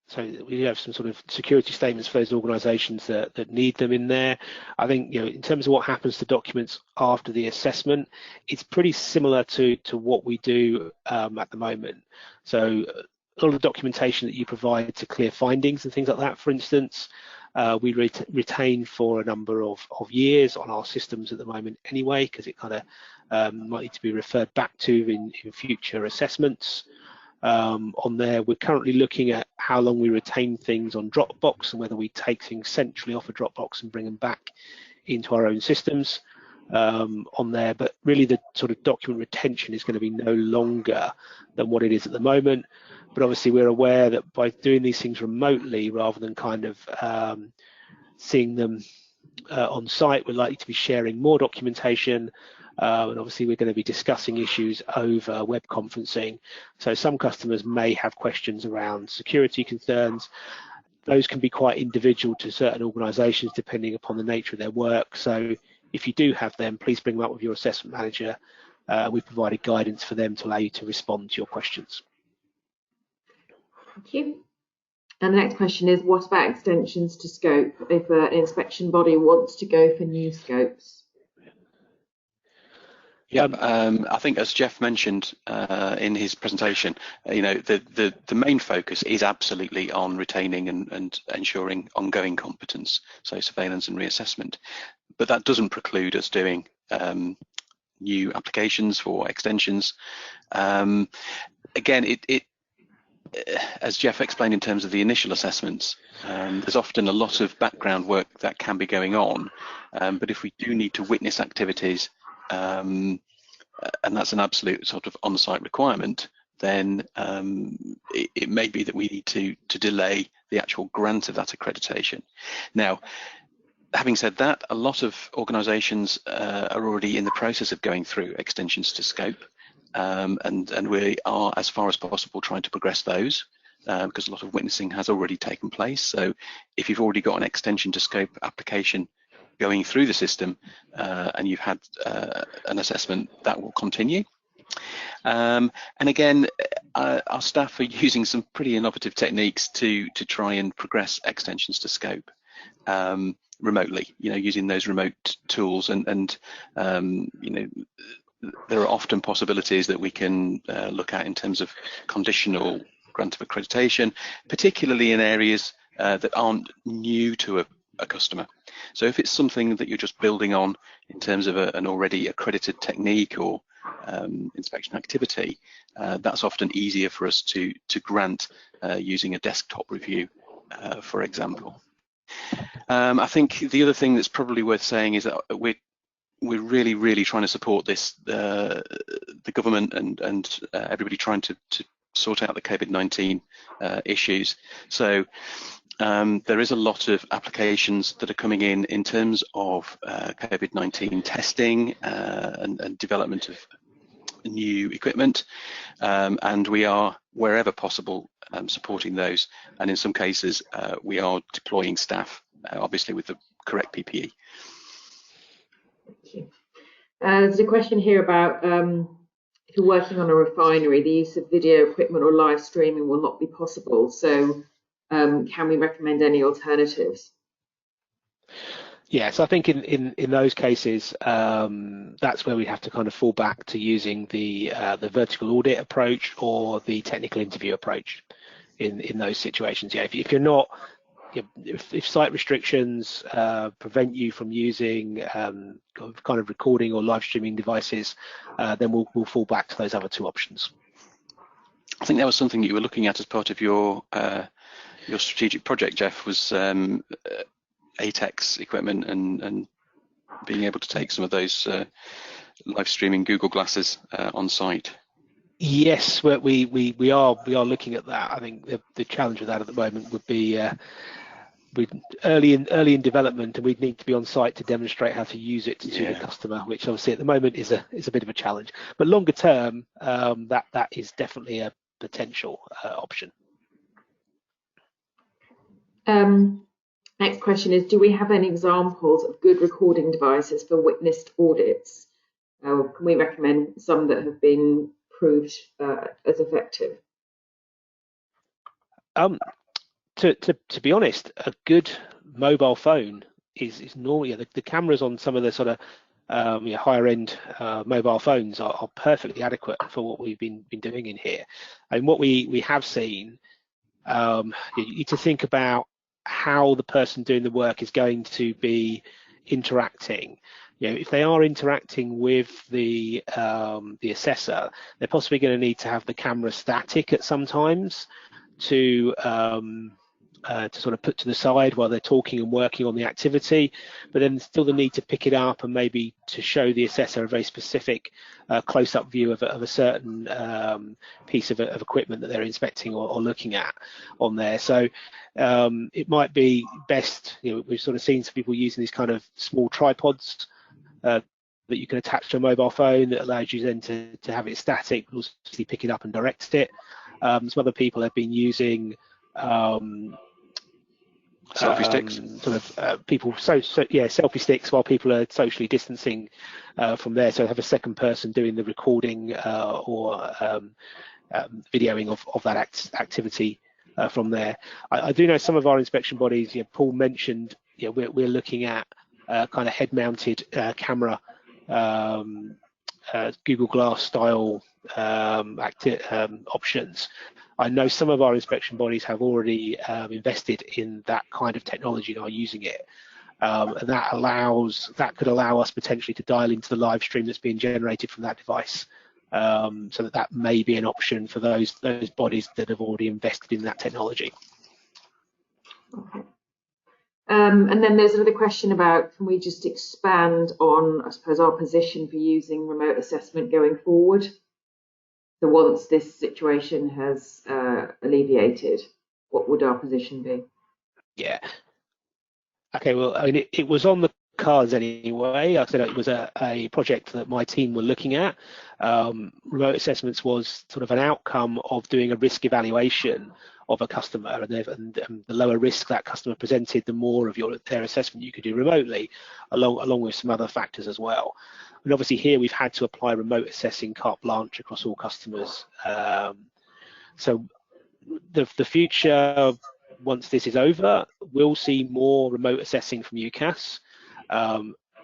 [SPEAKER 1] so we have some sort of security statements for those organisations that need them in there. I think, in terms of what happens to documents after the assessment, it's pretty similar to what we do at the moment. So a lot of the documentation that you provide to clear findings and things like that, for instance, we retain for a number of years on our systems at the moment anyway, because it kind of might need to be referred back to in future assessments. On there, we're currently looking at how long we retain things on Dropbox and whether we take things centrally off of Dropbox and bring them back into our own systems on there. But really the sort of document retention is going to be no longer than what it is at the moment. But obviously we're aware that by doing these things remotely rather than kind of seeing them on site, we're likely to be sharing more documentation. And obviously we're going to be discussing issues over web conferencing. So some customers may have questions around security concerns. Those can be quite individual to certain organisations depending upon the nature of their work. So if you do have them, please bring them up with your assessment manager. We've provided guidance for them to allow you to respond to your questions.
[SPEAKER 2] Thank you. And the next question is, what about extensions to scope if an inspection body wants to go for new scopes?
[SPEAKER 3] Yeah, I think as Jeff mentioned in his presentation, the main focus is absolutely on retaining and ensuring ongoing competence, so surveillance and reassessment. But that doesn't preclude us doing new applications for extensions. Again, as Jeff explained in terms of the initial assessments, there's often a lot of background work that can be going on, but if we do need to witness activities, and that's an absolute sort of on-site requirement, then it may be that we need to delay the actual grant of that accreditation. Now, having said that, a lot of organisations are already in the process of going through extensions to scope, and we are, as far as possible, trying to progress those, because a lot of witnessing has already taken place. So if you've already got an extension to scope application going through the system and you've had an assessment, that will continue. And again, our staff are using some pretty innovative techniques to try and progress extensions to scope remotely, using those remote tools, and there are often possibilities that we can look at in terms of conditional grant of accreditation, particularly in areas that aren't new to a customer. So if it's something that you're just building on in terms of an already accredited technique or inspection activity, that's often easier for us to grant using a desktop review, for example. I think the other thing that's probably worth saying is that we're really trying to support this, the government and everybody trying to sort out the COVID-19 issues. So there is a lot of applications that are coming in terms of COVID-19 testing and development of new equipment, and we are, wherever possible, supporting those, and in some cases we are deploying staff, obviously with the correct PPE.
[SPEAKER 2] Thank you. There's a question here about if you're working on a refinery, the use of video equipment or live streaming will not be possible. So can we recommend any alternatives?
[SPEAKER 1] Yes, I think in those cases, that's where we have to kind of fall back to using the vertical audit approach or the technical interview approach in those situations. Yeah, if you're not, if site restrictions prevent you from using kind of recording or live streaming devices, then we'll fall back to those other two options.
[SPEAKER 3] I think that was something you were looking at as part of your strategic project, Jeff, was ATEX equipment and being able to take some of those live streaming Google Glasses on site.
[SPEAKER 1] Yes, we are looking at that. I think the challenge with that at the moment would be early in development, and we'd need to be on site to demonstrate how to use it to the customer, which obviously at the moment is a bit of a challenge. But longer term, that is definitely a potential option.
[SPEAKER 2] Next question is, do we have any examples of good recording devices for witnessed audits? Can we recommend some that have been proved as effective?
[SPEAKER 1] To be honest, a good mobile phone is normally, the cameras on some of the sort of higher end mobile phones are perfectly adequate for what we've been doing in here. And what we have seen, you need to think about how the person doing the work is going to be interacting. If they are interacting with the assessor, they're possibly going to need to have the camera static at some times to sort of put to the side while they're talking and working on the activity, but then still the need to pick it up and maybe to show the assessor a very specific close-up view of a certain piece of equipment that they're inspecting or looking at on there. So it might be best, we've sort of seen some people using these kind of small tripods that you can attach to a mobile phone that allows you then to have it static, but also pick it up and direct it. Some other people have been using
[SPEAKER 3] selfie sticks,
[SPEAKER 1] people selfie sticks while people are socially distancing from there, so have a second person doing the recording or videoing of that activity from there. I do know some of our inspection bodies, Paul mentioned, we're looking at kind of head-mounted camera, Google Glass style options. I know some of our inspection bodies have already invested in that kind of technology and are using it. And that could allow us potentially to dial into the live stream that's being generated from that device. So that may be an option for those bodies that have already invested in that technology.
[SPEAKER 2] Okay. And then there's another question about, can we just expand on, I suppose, our position for using remote assessment going forward? So once this situation has alleviated, what would our position be?
[SPEAKER 1] Yeah. Okay, well, I mean, it was on the cards anyway. Like I said, it was a project that my team were looking at. Remote assessments was sort of an outcome of doing a risk evaluation of a customer, and the lower risk that customer presented, the more of their assessment you could do remotely, along with some other factors as well. And obviously here we've had to apply remote assessing carte blanche across all customers. So the future, once this is over, we'll see more remote assessing from UCAS.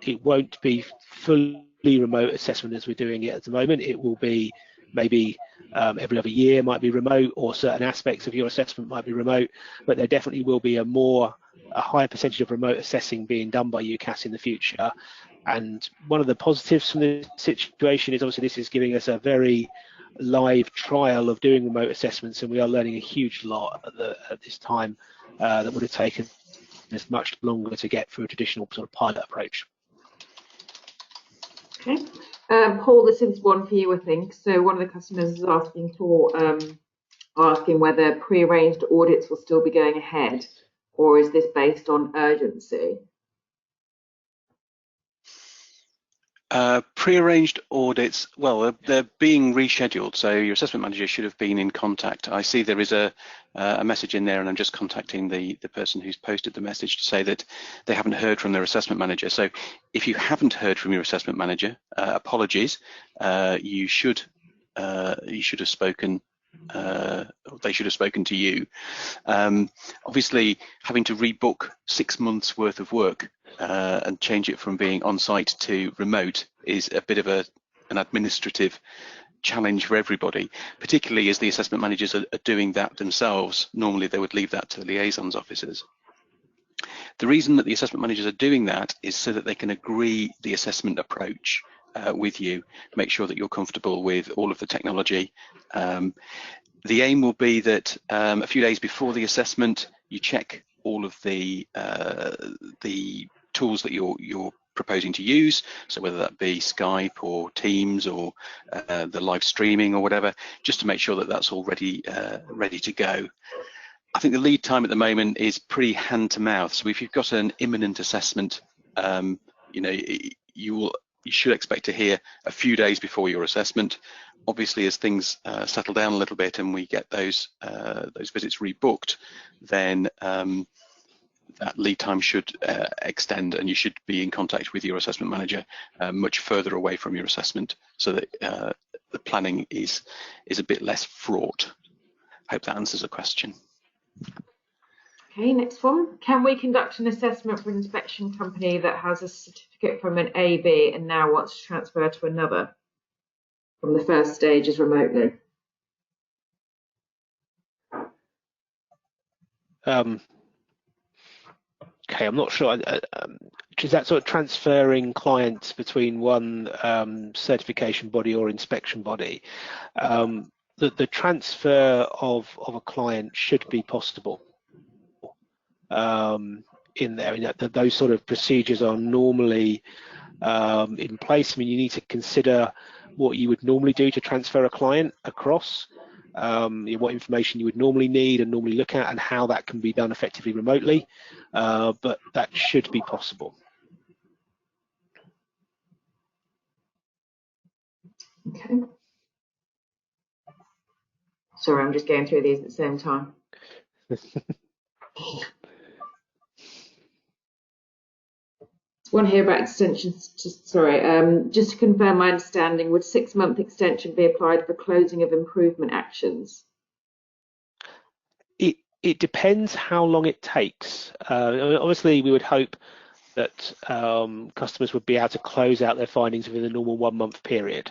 [SPEAKER 1] It won't be fully remote assessment as we're doing it at the moment. It will be maybe every other year might be remote, or certain aspects of your assessment might be remote, but there definitely will be a higher percentage of remote assessing being done by UCAS in the future. And one of the positives from this situation is obviously this is giving us a very live trial of doing remote assessments, and we are learning a huge lot at this time that would have taken us much longer to get through a traditional sort of pilot approach.
[SPEAKER 2] Okay. Paul, this is one for you, I think. So one of the customers is asking whether pre-arranged audits will still be going ahead, or is this based on urgency?
[SPEAKER 3] Pre-arranged audits, well, they're being rescheduled, so your assessment manager should have been in contact. I see there is a message in there, and I'm just contacting the person who's posted the message to say that they haven't heard from their assessment manager. So if you haven't heard from your assessment manager, apologies. You should have spoken. They should have spoken to you. Obviously, having to rebook 6 months worth of work and change it from being on-site to remote is a bit of an administrative challenge for everybody, particularly as the assessment managers are doing that themselves. Normally they would leave that to the liaisons officers. The reason that the assessment managers are doing that is so that they can agree the assessment approach with you, make sure that you're comfortable with all of the technology. The aim will be that a few days before the assessment, you check all of the tools that you're proposing to use, so whether that be Skype or Teams or the live streaming or whatever, just to make sure that that's all ready to go. I think the lead time at the moment is pretty hand to mouth. So if you've got an imminent assessment, you should expect to hear a few days before your assessment. Obviously, as things settle down a little bit and we get those visits rebooked, then that lead time should extend, and you should be in contact with your assessment manager much further away from your assessment, so that the planning is a bit less fraught. Hope that answers the question.
[SPEAKER 2] Okay, next one. Can we conduct an assessment for an inspection company that has a certificate from an AB and now wants to transfer to another from the first stages remotely?
[SPEAKER 1] Okay, I'm not sure. Is that sort of transferring clients between one certification body or inspection body? The transfer of a client should be possible in there. I mean, those sort of procedures are normally in place. I mean, you need to consider what you would normally do to transfer a client across, what information you would normally need and normally look at, and how that can be done effectively remotely, but that should be possible.
[SPEAKER 2] Okay. Sorry, I'm just going through these at the same time. One here about extensions. Just to confirm my understanding, would 6-month extension be applied for closing of improvement actions?
[SPEAKER 1] It depends how long it takes. Obviously, we would hope that customers would be able to close out their findings within the normal 1 month period.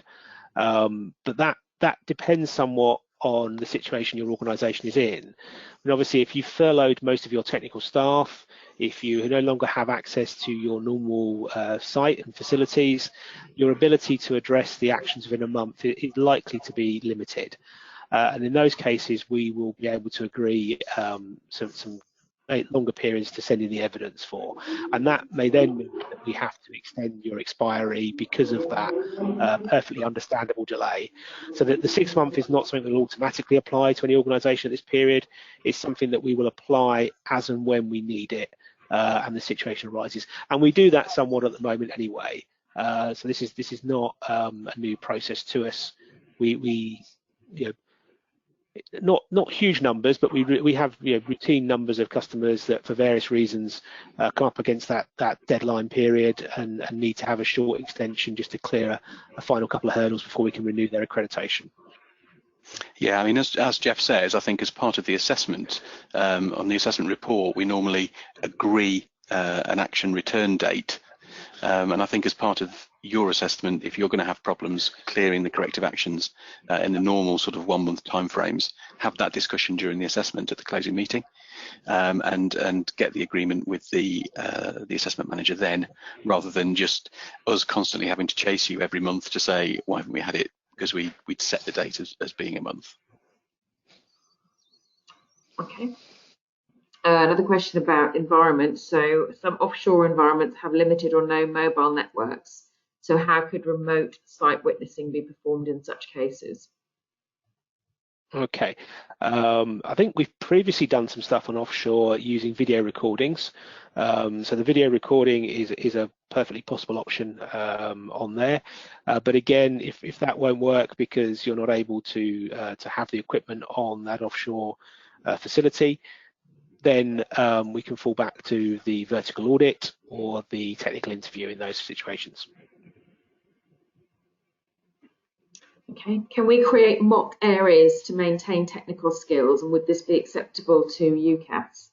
[SPEAKER 1] But that depends somewhat on the situation your organisation is in. And obviously, if you furloughed most of your technical staff, if you no longer have access to your normal site and facilities, your ability to address the actions within a month is likely to be limited. And in those cases, we will be able to agree some longer periods to send in the evidence for, and that may then mean that we have to extend your expiry because of that perfectly understandable delay. So that the 6 month is not something that will automatically apply to any organisation at this period. It's something that we will apply as and when we need it and the situation arises, and we do that somewhat at the moment anyway. So this is not a new process to us. We you know, not huge numbers, but we have routine numbers of customers that for various reasons come up against that deadline period and need to have a short extension just to clear a final couple of hurdles before we can renew their accreditation.
[SPEAKER 3] Yeah, I mean, as Jeff says, I think as part of the assessment, on the assessment report, we normally agree an action return date. And I think as part of your assessment, if you're going to have problems clearing the corrective actions in the normal sort of 1 month timeframes, have that discussion during the assessment at the closing meeting, and get the agreement with the assessment manager then, rather than just us constantly having to chase you every month to say, why haven't we had it? Because we'd set the date as being a month.
[SPEAKER 2] Okay. Another question about environment. So some offshore environments have limited or no mobile networks. So how could remote site witnessing be performed in such cases?
[SPEAKER 1] Okay, I think we've previously done some stuff on offshore using video recordings. So the video recording is a perfectly possible option on there. But again, if that won't work because you're not able to have the equipment on that offshore facility, then we can fall back to the vertical audit or the technical interview in those situations.
[SPEAKER 2] Okay, can we create mock areas to maintain technical skills, and would this be acceptable to UCAS?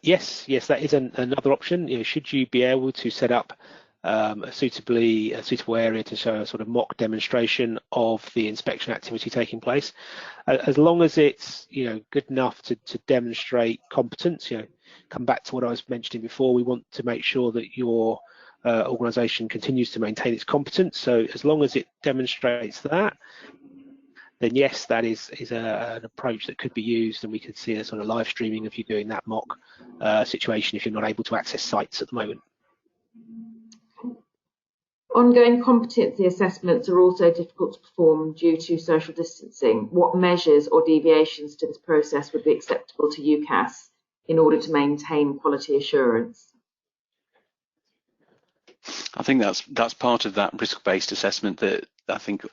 [SPEAKER 1] Yes, that is another option. Should you be able to set up a suitable area to show a sort of mock demonstration of the inspection activity taking place, as long as it's good enough to demonstrate competence. Come back to what I was mentioning before. We want to make sure that your organisation continues to maintain its competence. So as long as it demonstrates that, then yes, that is an approach that could be used, and we could see a sort of live streaming of you doing that mock situation if you're not able to access sites at the moment.
[SPEAKER 2] Ongoing competency assessments are also difficult to perform due to social distancing. What measures or deviations to this process would be acceptable to UCAS in order to maintain quality assurance?
[SPEAKER 3] I think that's part of that risk-based assessment that I think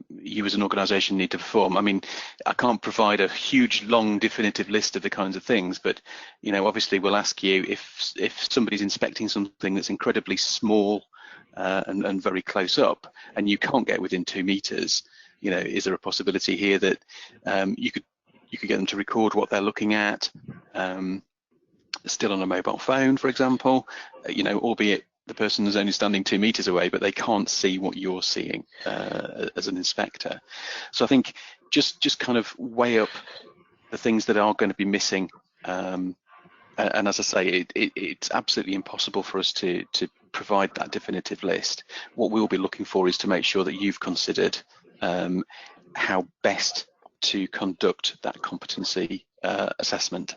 [SPEAKER 3] you as an organisation need to perform. I mean, I can't provide a huge, long, definitive list of the kinds of things, but obviously we'll ask you if somebody's inspecting something that's incredibly small and very close up, and you can't get within 2 meters. Is there a possibility here that you could get them to record what they're looking at, still on a mobile phone, for example, albeit the person is only standing 2 meters away, but they can't see what you're seeing as an inspector. So I think just kind of weigh up the things that are going to be missing. And as I say, it's absolutely impossible for us to provide that definitive list. What we'll be looking for is to make sure that you've considered how best to conduct that competency assessment.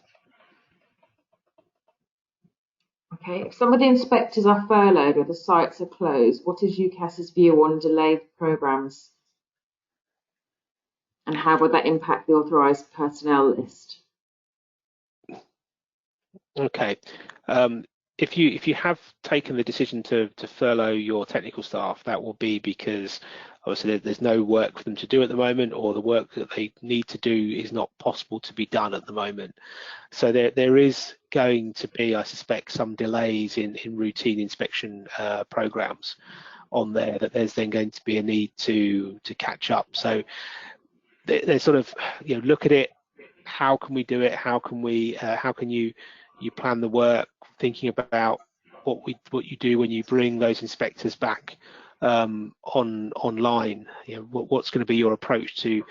[SPEAKER 2] Okay, if some of the inspectors are furloughed or the sites are closed, what is UCAS's view on delayed programmes? And how would that impact the authorised personnel list?
[SPEAKER 1] Okay, if you have taken the decision to furlough your technical staff, that will be because obviously there's no work for them to do at the moment, or the work that they need to do is not possible to be done at the moment. So there is going to be, I suspect, some delays in routine inspection programs on there, that there's then going to be a need to catch up. So they sort of look at it how can we do it? How can you plan the work, thinking about what you do when you bring those inspectors back online. You know, what's going to be your approach to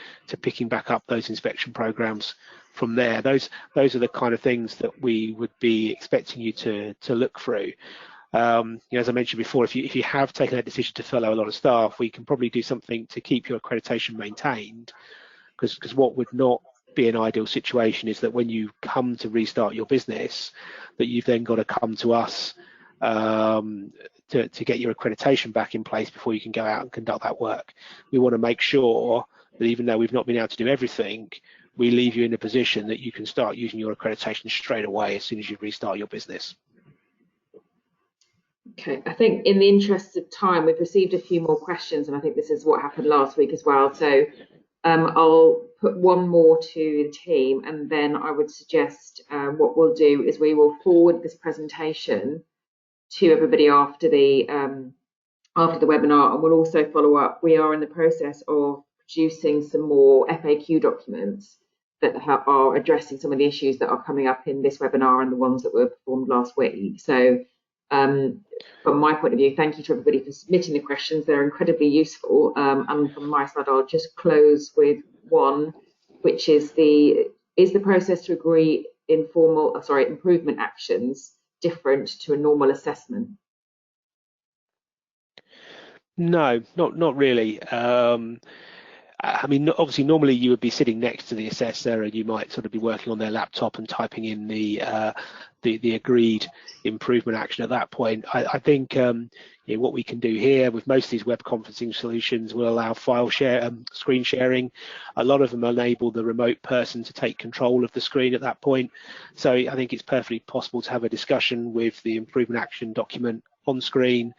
[SPEAKER 1] picking back up those inspection programs from there? Those are the kind of things that we would be expecting you to look through. You know, as I mentioned before, if you have taken that decision to furlough a lot of staff, we can probably do something to keep your accreditation maintained, because what would not be an ideal situation is that when you come to restart your business, that you've then got to come to us to get your accreditation back in place before you can go out and conduct that work. We want to make sure that even though we've not been able to do everything, we leave you in a position that you can start using your accreditation straight away as soon as you restart your business.
[SPEAKER 2] Okay, I think in the interest of time, we've received a few more questions, and I think this is what happened last week as well. So I'll put one more to the team, and then I would suggest what we'll do is we will forward this presentation to everybody after the webinar, and we'll also follow up. We are in the process of producing some more FAQ documents that are addressing some of the issues that are coming up in this webinar and the ones that were performed last week. So from my point of view, thank you to everybody for submitting the questions. They're incredibly useful. And from my side, I'll just close with one, which is the process to agree improvement actions different to a normal assessment?
[SPEAKER 1] No, not really. I mean, obviously, normally you would be sitting next to the assessor, and you might sort of be working on their laptop and typing in the agreed improvement action at that point. I think you know, what we can do here with most of these web conferencing solutions will allow file share, screen sharing. A lot of them enable the remote person to take control of the screen at that point. So I think it's perfectly possible to have a discussion with the improvement action document on screen,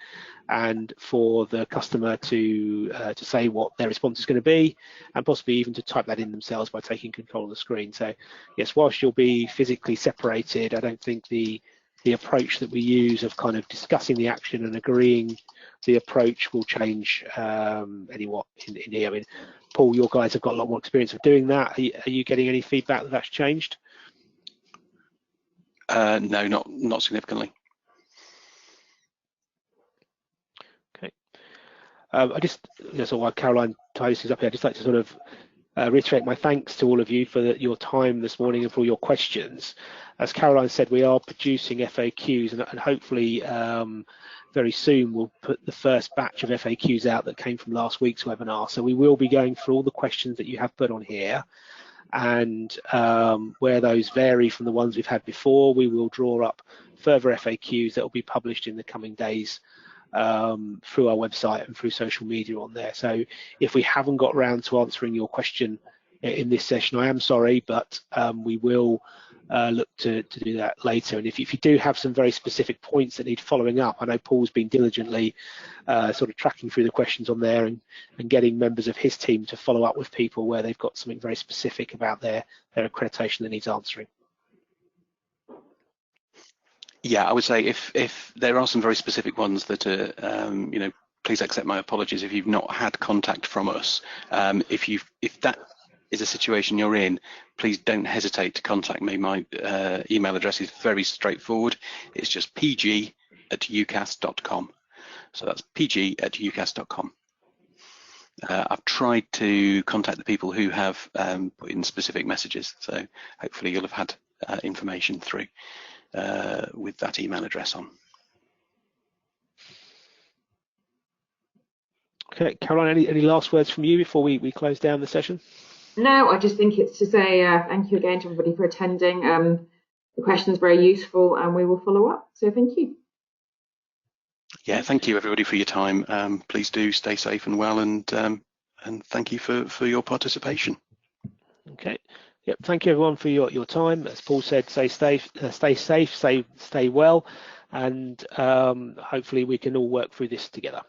[SPEAKER 1] and for the customer to say what their response is going to be, and possibly even to type that in themselves by taking control of the screen. So yes, whilst you'll be physically separated, I don't think the approach that we use of kind of discussing the action and agreeing the approach will change anywhat in here. I mean, Paul, your guys have got a lot more experience of doing that. Are you getting any feedback that that's changed?
[SPEAKER 3] No, not significantly.
[SPEAKER 1] I just, so while Caroline ties this up here, I'd just like to sort of reiterate my thanks to all of you for your time this morning and for all your questions. As Caroline said, we are producing FAQs, and hopefully very soon we'll put the first batch of FAQs out that came from last week's webinar. So we will be going through all the questions that you have put on here, and where those vary from the ones we've had before, we will draw up further FAQs that will be published in the coming days through our website and through social media on there. So if we haven't got around to answering your question in this session, I am sorry, but we will look to do that later. And if you do have some very specific points that need following up, I know Paul's been diligently sort of tracking through the questions on there and getting members of his team to follow up with people where they've got something very specific about their accreditation that needs answering.
[SPEAKER 3] Yeah, I would say if there are some very specific ones that are, you know, please accept my apologies if you've not had contact from us. If that is a situation you're in, please don't hesitate to contact me. My email address is very straightforward. It's just pg@ucas.com. So that's pg@ucas.com. I've tried to contact the people who have put in specific messages, so hopefully you'll have had information through with that email address on.
[SPEAKER 1] Okay, Caroline, any last words from you before we close down the session?
[SPEAKER 2] No, I just think it's to say thank you again to everybody for attending. The questions are very useful, and we will follow up. So thank you.
[SPEAKER 3] Yeah, thank you everybody for your time. Please do stay safe and well, and thank you for your participation.
[SPEAKER 1] Okay. Yep. Thank you everyone for your time. As Paul said, stay safe, stay well, and hopefully we can all work through this together.